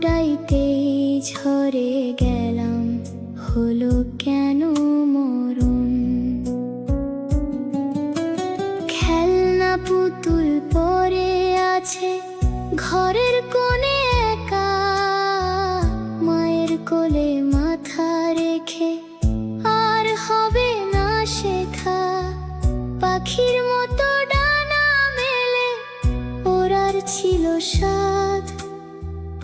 ফুটাইতেই ঝরে গেলাম, হলো কেন মরণ? খেলনা পুতুল পরে আছে ঘরের কোণে একা, মায়ের কোলে মাথা রেখে আর হবে না শেখা। পাখির মতো ডানা মেলে ওড়ার ছিল সাধ,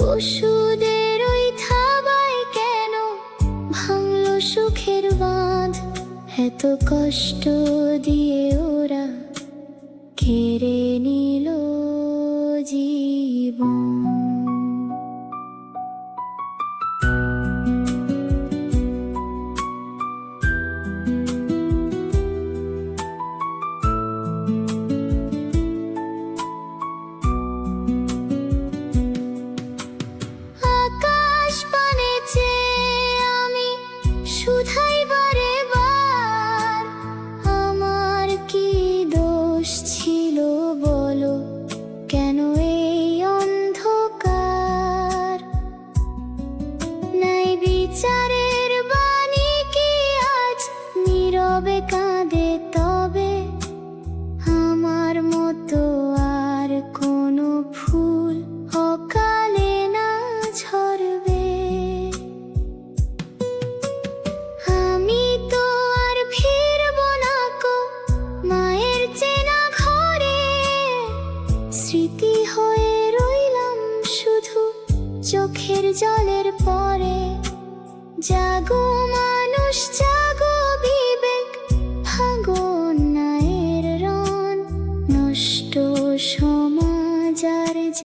পশুদের ওই থাবায় কেন ভাঙলো সুখের বাঁধ? এত কষ্ট দিয়ে ওরা কেড়ে নিল জীবন। আকাশ পানে চেয়ে আমি শুধাই বারে বার, আমার কি দোষ ছিল বলো, কেন এই অন্ধকার? নাই বিচারের বাণী কি আজ নীরবে কাঁদে তবে? আমার মতো আর কোনো ফুল অকালে না ঝরবে? আমি তো আর ফিরব না কো মায়ের চেনা ঘরে, স্মৃতি হয়ে রইলাম শুধু চোখের জলের পরে। জাগো মানুষ জাগো, বিবেক ভাগো অন্যায়ের রণ, নষ্ট সমাজ আর